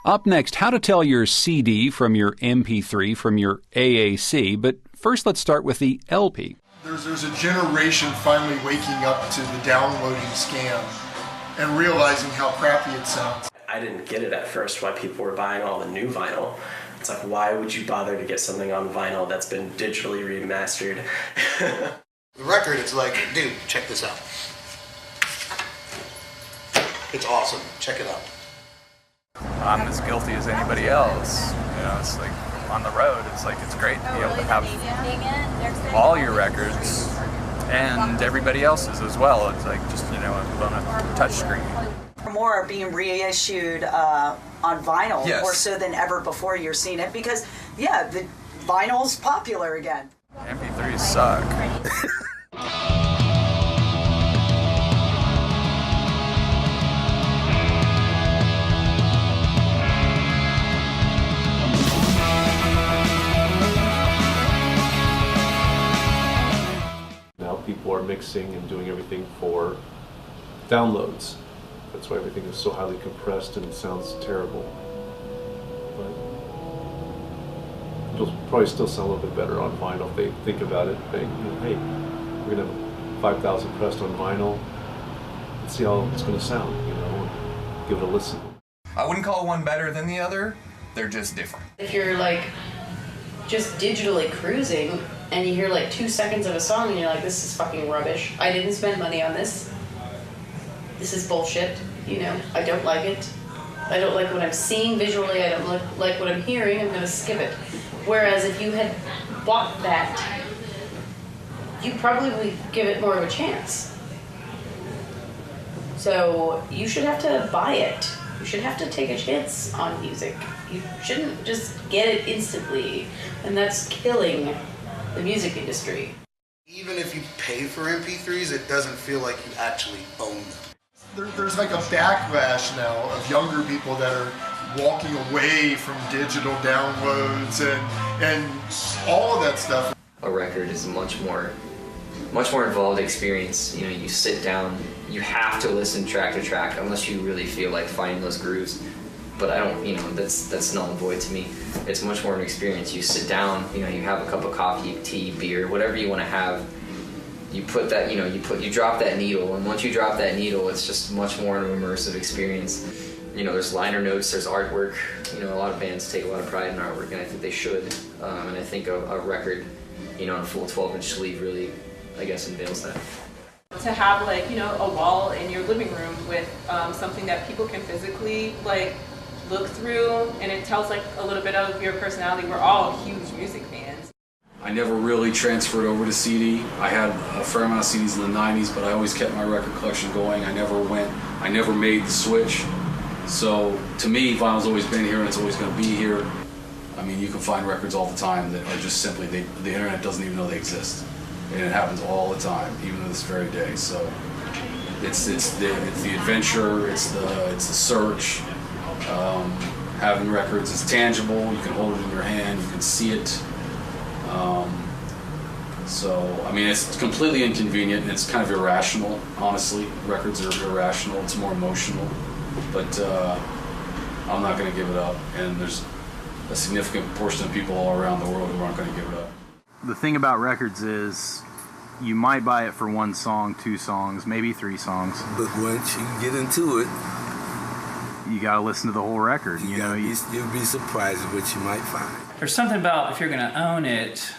Up next, how to tell your CD from your MP3 from your AAC, but first let's start with the LP. There's a generation finally waking up to the downloading scam and realizing how crappy it sounds. I didn't get it at first why people were buying all the new vinyl. It's like, why would you bother to get something on vinyl that's been digitally remastered? The record, it's like, dude, check this out. It's awesome. Check it out. I'm as guilty as anybody else. You know, it's like on the road, it's like it's great to be able to have all your records and everybody else's as well. It's like just, you know, on a touch screen. More are being reissued on vinyl, yes, more so than ever before. You're seeing it because, yeah, the vinyl's popular again. MP3s suck. Now people are mixing and doing everything for downloads. That's why everything is so highly compressed and it sounds terrible. But it'll probably still sound a little bit better on vinyl if they think about it. They, you know, hey, we're gonna have 5,000 pressed on vinyl. Let's see how it's gonna sound. You know, give it a listen. I wouldn't call one better than the other. They're just different. If you're like just digitally cruising and you hear like 2 seconds of a song and you're like, this is fucking rubbish. I didn't spend money on this. This is bullshit, you know, I don't like it. I don't like what I'm seeing visually, I don't like what I'm hearing, I'm gonna skip it. Whereas if you had bought that, you probably would give it more of a chance. So you should have to buy it. You should have to take a chance on music. You shouldn't just get it instantly, and that's killing the music industry. Even if you pay for MP3s, it doesn't feel like you actually own them. There's like a backlash now of younger people that are walking away from digital downloads and all of that stuff. A record is a much more involved experience. You know, you sit down, you have to listen track to track unless you really feel like finding those grooves. But I don't, you know, that's null and void to me. It's much more of an experience. You sit down, you know, you have a cup of coffee, tea, beer, whatever you want to have. You put that, you know, you drop that needle, and once you drop that needle, it's just much more of an immersive experience. You know, there's liner notes, there's artwork. You know, a lot of bands take a lot of pride in artwork, and I think they should. And I think a record, you know, on a full 12-inch sleeve really, I guess, unveils that. To have, like, you know, a wall in your living room with something that people can physically, like, look through, and it tells, like, a little bit of your personality. We're all huge music fans. I never really transferred over to CD. I had a fair amount of CDs in the 90s, but I always kept my record collection going. I never made the switch. So to me, vinyl's always been here and it's always going to be here. I mean, you can find records all the time that are just simply, the internet doesn't even know they exist. And it happens all the time, even to this very day. So it's the adventure, it's the search. Having records is tangible, you can hold it in your hand, you can see it. So, I mean, it's completely inconvenient and it's kind of irrational, honestly. Records are irrational, it's more emotional. But I'm not going to give it up, and there's a significant portion of people all around the world who aren't going to give it up. The thing about records is you might buy it for 1 song, 2 songs, maybe 3 songs. But once you get into it, you got to listen to the whole record. You'll be surprised at what you might find. There's something about if you're going to own it,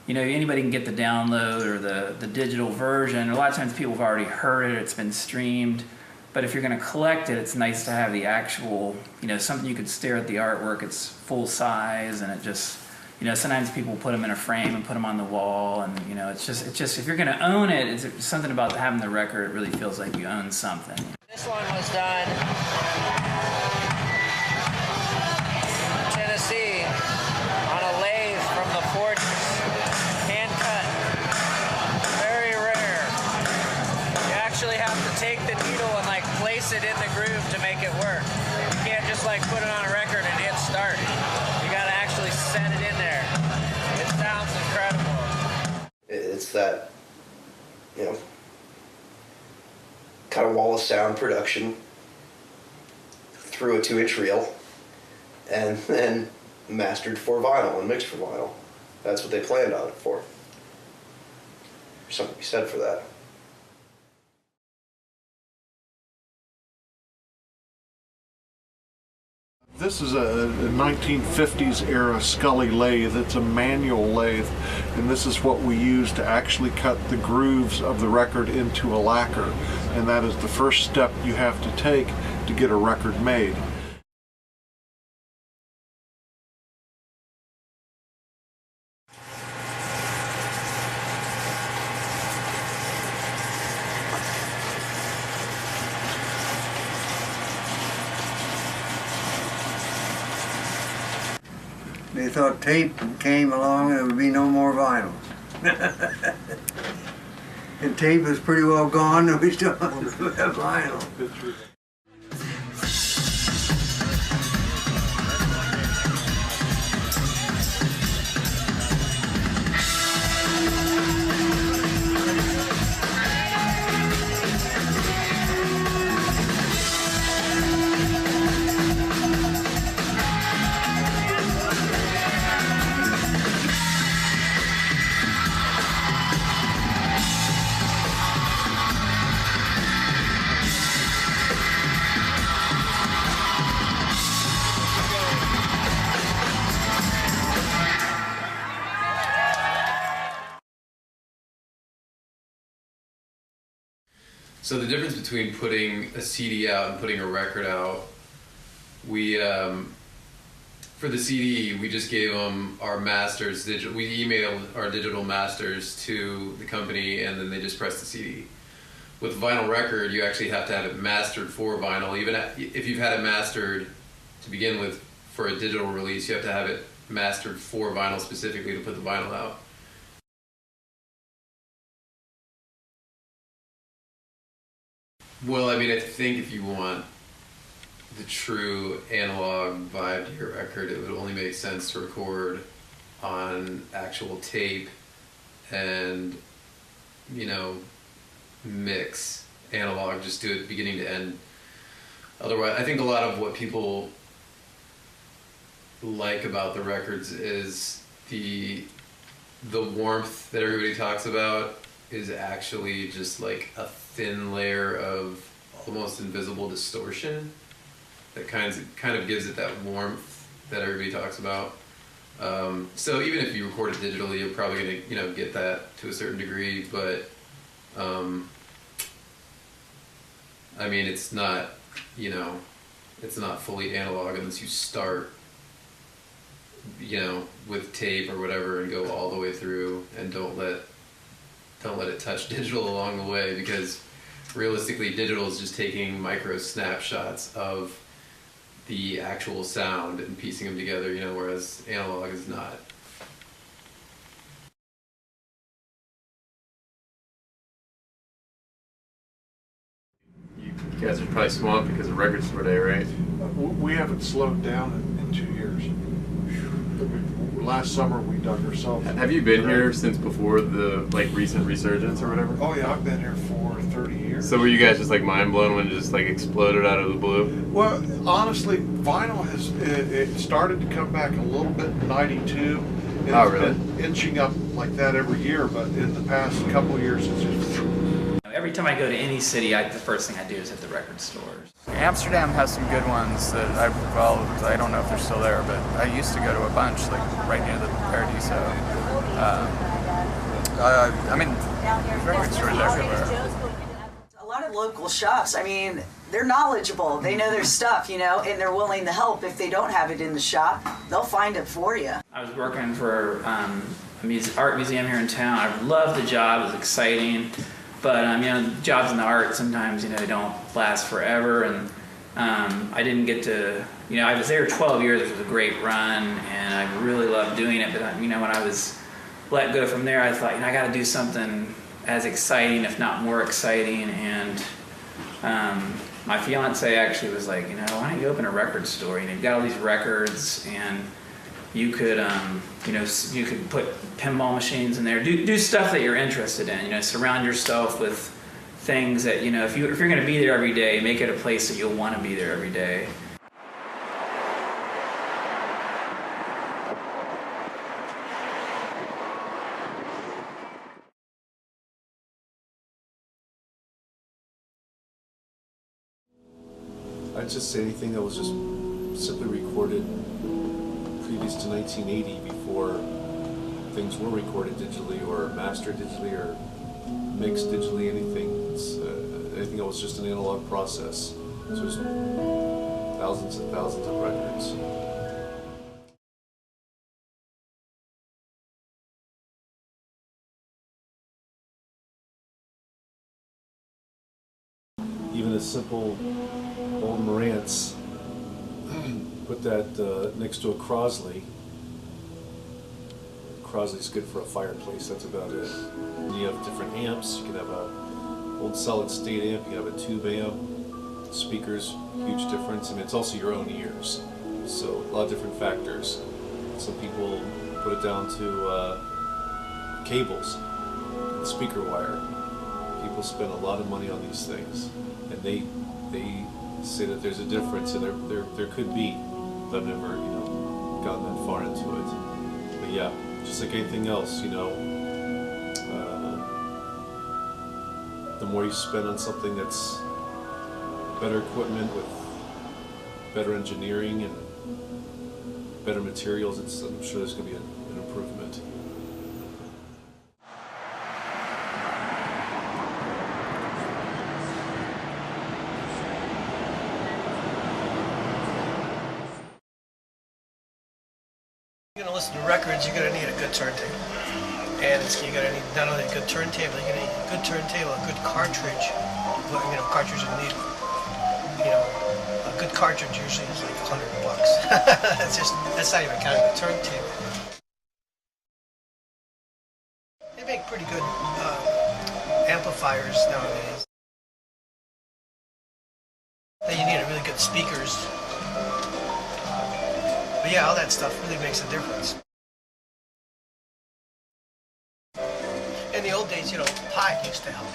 you know, anybody can get the download or the digital version. A lot of times people have already heard it, it's been streamed. But if you're going to collect it, it's nice to have the actual, you know, something you could stare at the artwork. It's full size, and it just, you know, sometimes people put them in a frame and put them on the wall, and, you know, it's just if you're going to own it, it's something about having the record. It really feels like you own something. This one was done in Tennessee on a lathe from the forge, hand cut. Very rare. You actually have to take the needle and like place it in the groove to make it work. You can't just like put it on a record and hit start. You gotta actually set it in there. It sounds incredible. It's that, you know, kind of wall of sound production through a 2-inch reel and then mastered for vinyl and mixed for vinyl. That's what they planned on it for. There's something to be said for that. This is a 1950s era Scully lathe. It's a manual lathe, and this is what we use to actually cut the grooves of the record into a lacquer, and that is the first step you have to take to get a record made. They thought tape came along and there would be no more vinyl. And tape is pretty well gone, and we still have vinyl. So the difference between putting a CD out and putting a record out, we for the CD we just gave them our masters digital. We emailed our digital masters to the company, and then they just pressed the CD. With vinyl record, you actually have to have it mastered for vinyl. Even if you've had it mastered to begin with for a digital release, you have to have it mastered for vinyl specifically to put the vinyl out. Well, I mean, I think if you want the true analog vibe to your record, it would only make sense to record on actual tape and, you know, mix analog, just do it beginning to end. Otherwise, I think a lot of what people like about the records is the warmth that everybody talks about is actually just like a thin layer of almost invisible distortion that kind of gives it that warmth that everybody talks about. So even if you record it digitally, you're probably going to get that to a certain degree, but I mean, it's not fully analog unless you start with tape or whatever and go all the way through, and don't let it touch digital along the way, because realistically digital is just taking micro snapshots of the actual sound and piecing them together, whereas analog is not. You guys are probably swamped because of Record Store Day, right? We haven't slowed down in 2 years. Last summer we dug ourselves. Have you been here since before the recent resurgence or whatever? Oh yeah, I've been here for 30 years. So were you guys just mind blown when it just exploded out of the blue? Well, honestly, vinyl it started to come back a little bit in '92. And oh, really? It's been inching up like that every year, but in the past couple of years it's just... Every time I go to any city, the first thing I do is hit the record stores. Amsterdam has some good ones that I don't know if they're still there, but I used to go to a bunch, right near the Paradiso. I mean, record stores everywhere. A lot of local shops, I mean, they're knowledgeable. They know their stuff, and they're willing to help. If they don't have it in the shop, they'll find it for you. I was working for a art museum here in town. I loved the job. It was exciting. But jobs in the art sometimes they don't last forever, and I didn't get to I was there 12 years, which was a great run, and I really loved doing it. But when I was let go from there, I thought I got to do something as exciting, if not more exciting. And my fiance actually was like, why don't you open a record store? You've got all these records, and you could you could put pinball machines in there, do stuff that you're interested in, surround yourself with things that if you're going to be there every day, make it a place that you'll want to be there every day. I'd just say anything that was just simply recorded previous to 1980, before things were recorded digitally or mastered digitally or mixed digitally, anything that was just an analog process. So there's thousands and thousands of records. Even a simple old Marantz, put that next to a Crosley. Crosley's good for a fireplace, that's about it. And you have different amps. You can have a old solid state amp, you can have a tube amp, speakers, huge difference. I mean, it's also your own ears. So a lot of different factors. Some people put it down to cables, speaker wire. People spend a lot of money on these things, and they say that there's a difference, and there could be, but I've never gotten that far into it. But yeah, just like anything else, the more you spend on something that's better equipment with better engineering and better materials, I'm sure there's going to be an improvement. You're going to listen to records, you're going to need a good turntable. And you're going to need not only a good turntable, you're going to need a good turntable, a good cartridge. Cartridge you need. A good cartridge usually is like $100. That's not even counting the turntable. They make pretty good amplifiers nowadays. Then you need really good speakers. But yeah, all that stuff really makes a difference. In the old days, Pipe used to help.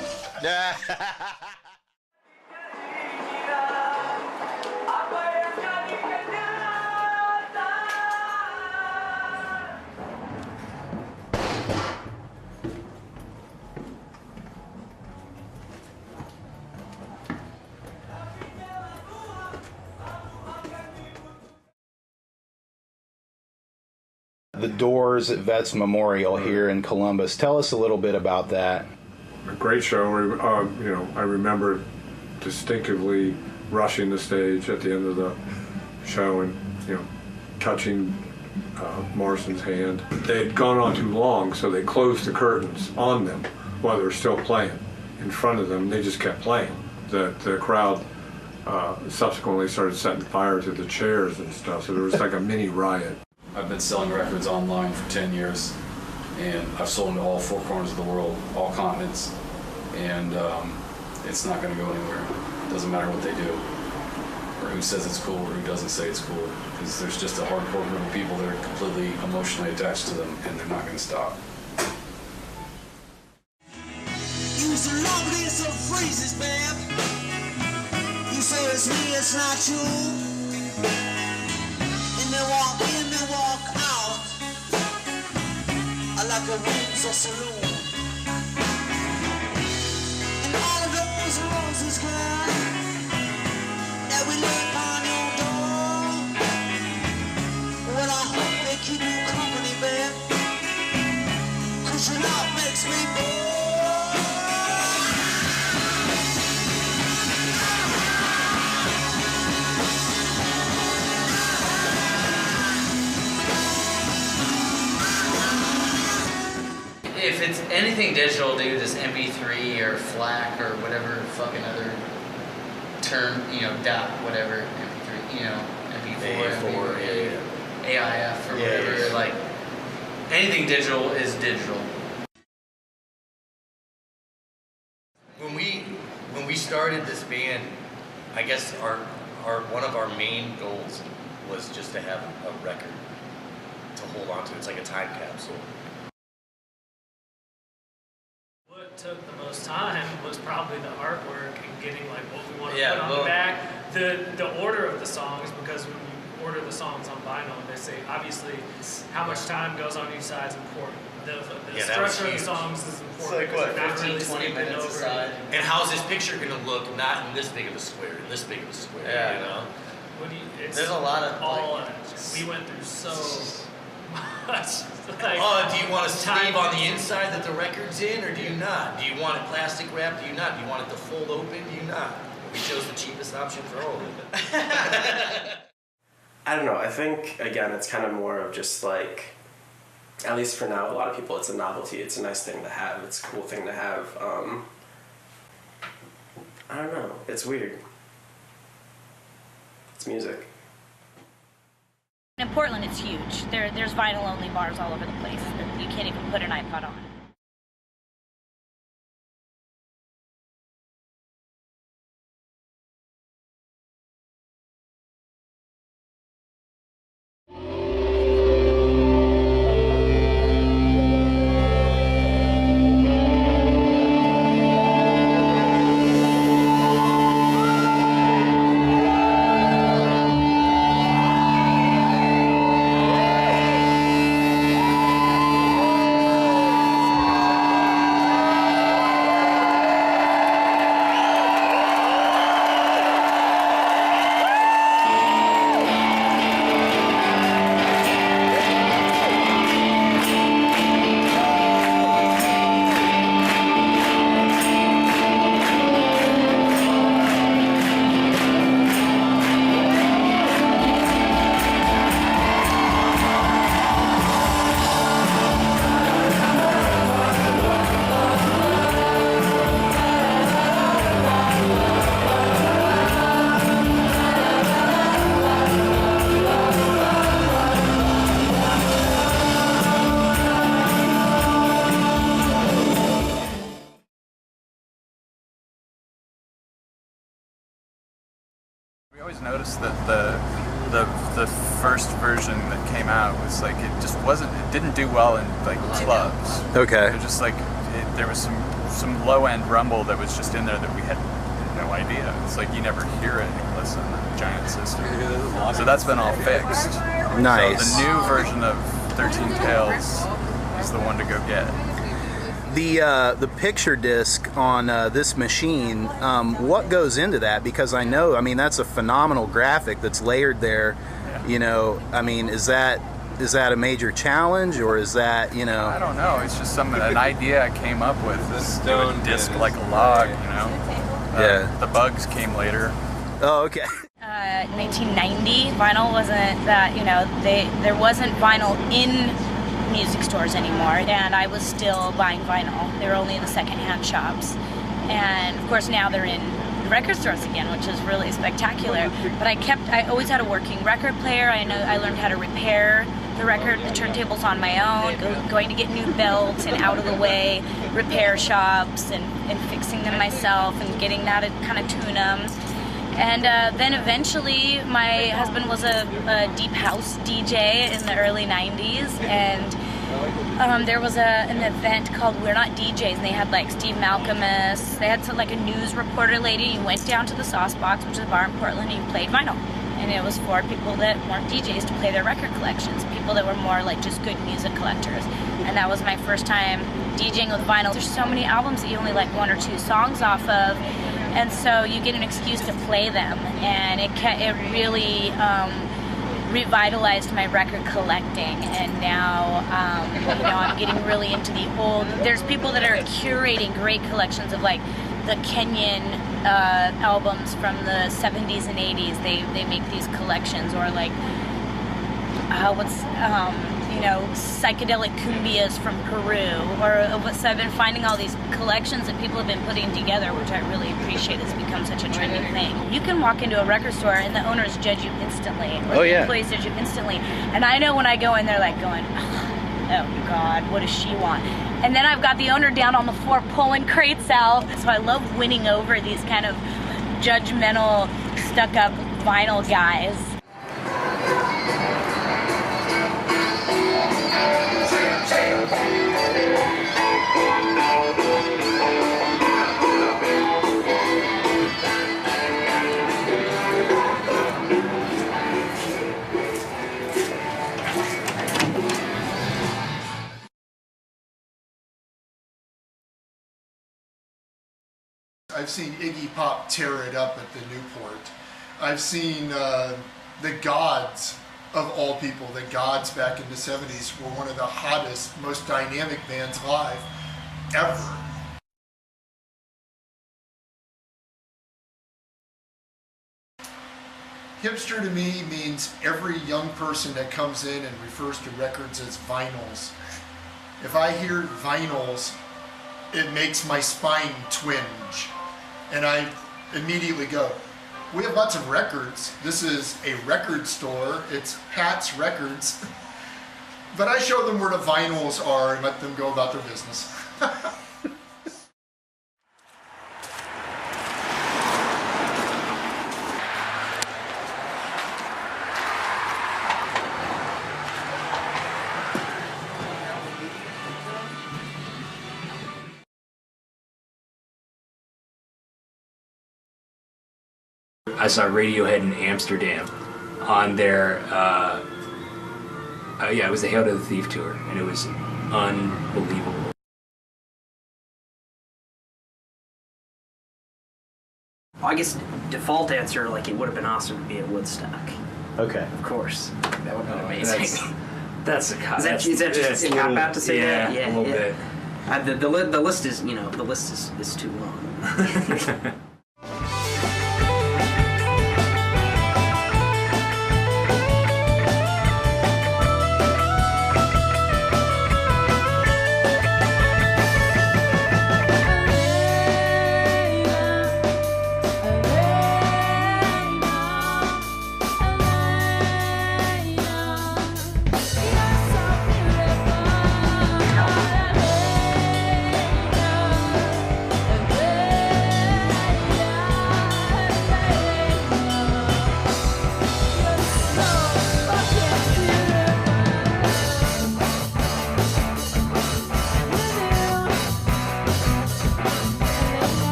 The Doors at Vets Memorial here in Columbus. Tell us a little bit about that. A great show. I remember distinctively rushing the stage at the end of the show and touching Morrison's hand. They had gone on too long, so they closed the curtains on them while they were still playing. In front of them, they just kept playing. The crowd subsequently started setting fire to the chairs and stuff, so there was like a mini riot. I've been selling records online for 10 years, and I've sold to all four corners of the world, all continents, and it's not going to go anywhere. It doesn't matter what they do, or who says it's cool, or who doesn't say it's cool, because there's just a hardcore group of people that are completely emotionally attached to them, and they're not going to stop. Use the long list of phrases, babe. You say it's me, it's not you. And they walk in, they walk out. I like a Windsor saloon. And all of those roses, girl, that we lay on your door. Well, I hope they keep you company, babe. 'Cause your love makes me bold. If it's anything digital, dude, this MP3 or FLAC or whatever fucking other term, dot whatever, MP3, MP4, AIF or whatever, like anything digital is digital. When we started this band, I guess one of our main goals was just to have a record to hold on to. It's like a time capsule. What took the most time was probably the artwork and getting like what we want to Yeah, put on the back. The order of the songs, because when you order the songs on vinyl. They say obviously how much time goes on each side is important. The structure of the songs is important. It's like what, Not 15, really 20 skipping minutes over aside? anything. And how's this picture gonna look not in this big of a square, in this big of a square, Yeah. you know? What do you, it's There's a lot of, all like- we went through so much. Like, Oh, do you want a time- sleeve on the inside that the record's in, or do you not? Do you want it plastic wrapped? Do you not? Do you want it to fold open? Do you not? We chose the cheapest option for all of it. I don't know. I think, again, it's kind of more of just like, at least for now, a lot of people, it's a novelty. It's a nice thing to have. It's a cool thing to have. I don't know. It's weird. It's music. In Portland, it's huge. There's vinyl-only bars all over the place. You can't even put an iPod on. We always noticed that the first version that came out was like it didn't do well in like clubs. Okay. It was just like there was some low end rumble that was just in there that we had no idea. It's like you never hear it unless on a giant system. So that's been all fixed. Nice. So the new version of 13 Tales is the one to go get. The picture disc on this machine, what goes into that? Because I that's a phenomenal graphic that's layered there. Yeah. You know, I mean, is that a major challenge, or is that, you know? I don't know. It's just an idea I came up with. This disc like a log, you know. Yeah. The bugs came later. Oh, okay. 1990, vinyl wasn't that, there wasn't vinyl in music stores anymore, and I was still buying vinyl. They were only in the secondhand shops, and of course now they're in the record stores again, which is really spectacular. But I always had a working record player. I learned how to repair the turntables on my own, going to get new belts and out of the way repair shops and fixing them myself and getting how to kind of tune them. And then eventually my husband was a deep house DJ in the early 90s, and there was an event called We're Not DJs, and they had like Steve Malcolmus, they had like a news reporter lady. You went down to the Sauce Box, which is a bar in Portland, and you played vinyl. And it was for people that weren't DJs to play their record collections, people that were more like just good music collectors. And that was my first time DJing with vinyl. There's so many albums that you only like one or two songs off of, and so you get an excuse to play them, and it really revitalized my record collecting. And now I'm getting really into the old. There's people that are curating great collections of like the Kenyan albums from the 70s and 80s. They make these collections, or like psychedelic cumbias from Peru, or so I've been finding all these collections that people have been putting together, which I really appreciate. It's become such a trending thing. You can walk into a record store and the owners judge you instantly, or the employees judge you instantly, and I know when I go in, they're like going, oh God, what does she want? And then I've got the owner down on the floor pulling crates out. So I love winning over these kind of judgmental, stuck-up vinyl guys. I've seen Iggy Pop tear it up at the Newport. I've seen the Gods, of all people, the Gods back in the 70s were one of the hottest, most dynamic bands live ever. Hipster to me means every young person that comes in and refers to records as vinyls. If I hear vinyls, it makes my spine twinge. And I immediately go, we have lots of records. This is a record store. It's Pat's Records. But I show them where the vinyls are and let them go about their business. I saw Radiohead in Amsterdam on their, yeah, it was the Hail to the Thief tour, and it was unbelievable. I guess default answer, like, it would have been awesome to be at Woodstock. Okay. Of course. That would have been amazing. That's a cop. Is that just a cop out to say that? Yeah, a little bit. The list is, you know, the list is too long.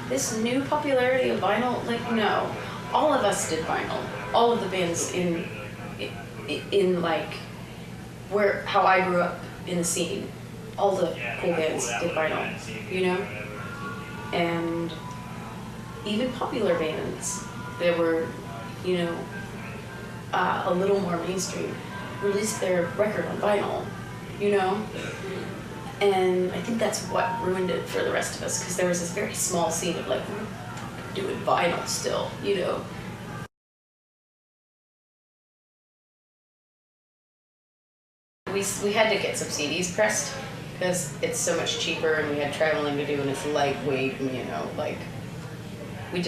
This new popularity of vinyl, like, no. All of us did vinyl. All of the bands in like, how I grew up in the scene, all the cool bands did vinyl, you know? And even popular bands that were, you know, a little more mainstream released their record on vinyl, you know? And I think that's what ruined it for the rest of us, because there was this very small scene of like, we're doing vinyl still, you know. We had to get some CDs pressed because it's so much cheaper, and we had traveling to do, and it's lightweight, and, you know, like, we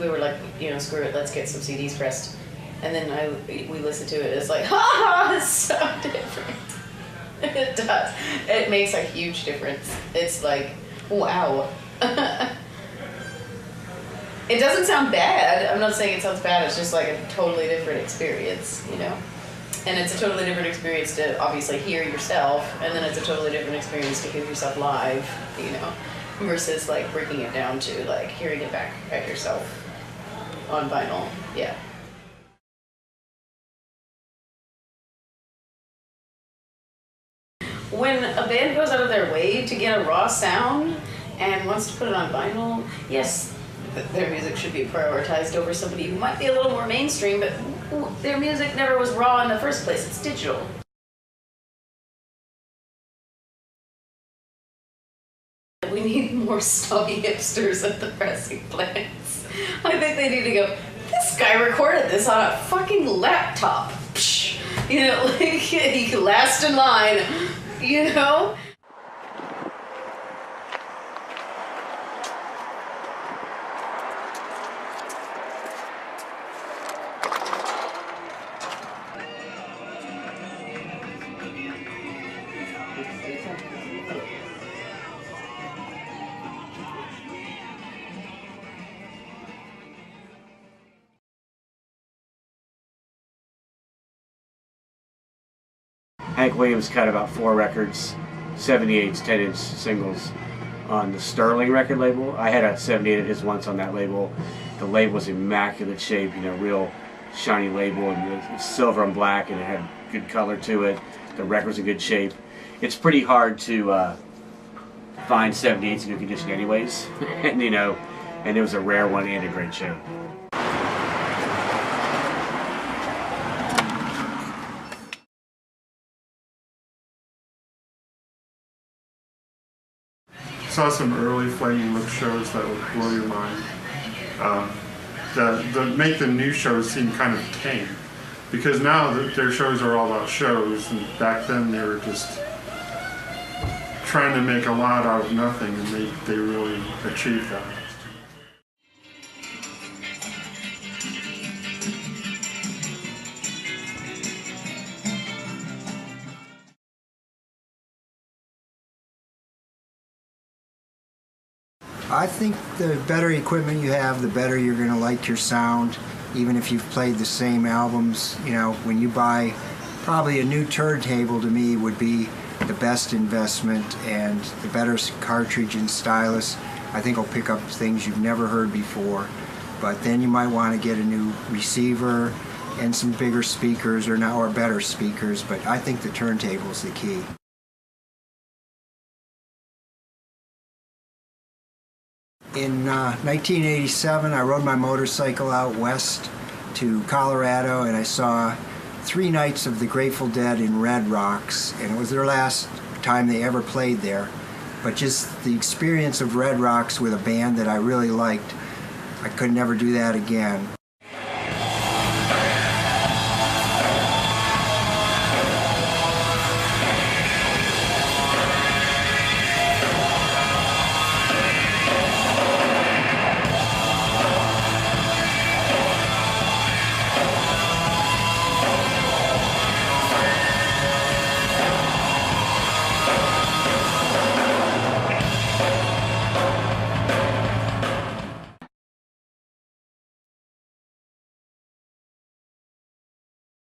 were like, you know, screw it, let's get some CDs pressed. And then we listened to it, it's like, ha, it's so different. It does. It makes a huge difference. It's like, wow. It doesn't sound bad. I'm not saying it sounds bad. It's just like a totally different experience, you know? And it's a totally different experience to obviously hear yourself, and then it's a totally different experience to hear yourself live, you know? Versus like breaking it down to like hearing it back at yourself on vinyl. Yeah. When a band goes out of their way to get a raw sound and wants to put it on vinyl, yes, their music should be prioritized over somebody who might be a little more mainstream, but their music never was raw in the first place. It's digital. We need more snobby hipsters at the pressing plants. I think they need to go, this guy recorded this on a fucking laptop. Psh. You know, like, he can last in line. You know? Hank Williams cut about 4 records, 78s, 10-inch singles on the Sterling record label. I had a 78 of his once on that label, The label was immaculate shape, you know, real shiny label, and it was silver and black, and it had good color to it. The record's in good shape. It's pretty hard to find 78s in good condition anyways, and you know, and it was a rare one and in great shape. Saw some early Flaming Lip shows that would blow your mind. That make the new shows seem kind of tame, because now their shows are all about shows, and back then they were just trying to make a lot out of nothing, and they really achieved that. I think the better equipment you have, the better you're going to like your sound, even if you've played the same albums. You know, when you buy, probably a new turntable to me would be the best investment, and the better cartridge and stylus I think will pick up things you've never heard before. But then you might want to get a new receiver and some bigger speakers or better speakers, but I think the turntable is the key. In 1987, I rode my motorcycle out west to Colorado, and I saw 3 nights of the Grateful Dead in Red Rocks, and it was their last time they ever played there. But just the experience of Red Rocks with a band that I really liked, I could never do that again.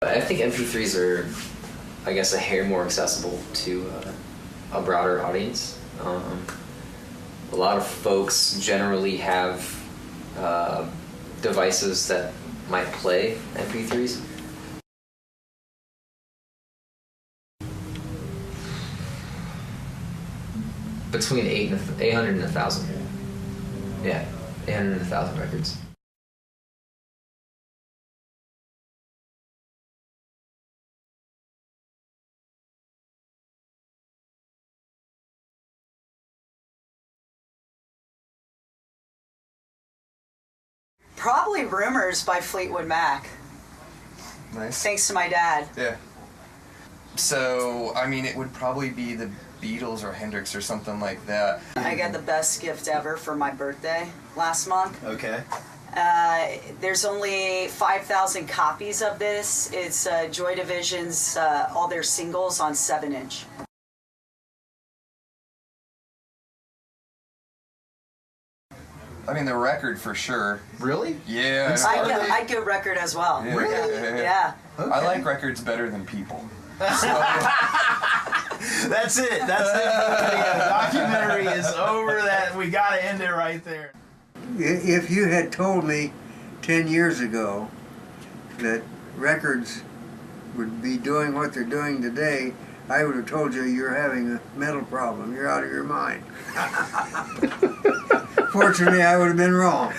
I think MP3s are, I guess, a hair more accessible to a broader audience. A lot of folks generally have devices that might play MP3s. Between 800 and 1,000. Yeah, 800 and 1,000 records. Probably Rumors by Fleetwood Mac. Nice. Thanks to my dad. Yeah. So, I mean, it would probably be the Beatles or Hendrix or something like that. I got the best gift ever for my birthday last month. Okay. There's only 5,000 copies of this. It's Joy Division's, all their singles on 7-inch. I mean, the record for sure. Really? Yeah. I'd go record as well. Yeah. Really? Yeah. Okay. I like records better than people. That's it. That's it. The documentary is over. That we got to end it right there. If you had told me 10 years ago that records would be doing what they're doing today, I would have told you you're having a mental problem. You're out of your mind. Fortunately, I would have been wrong.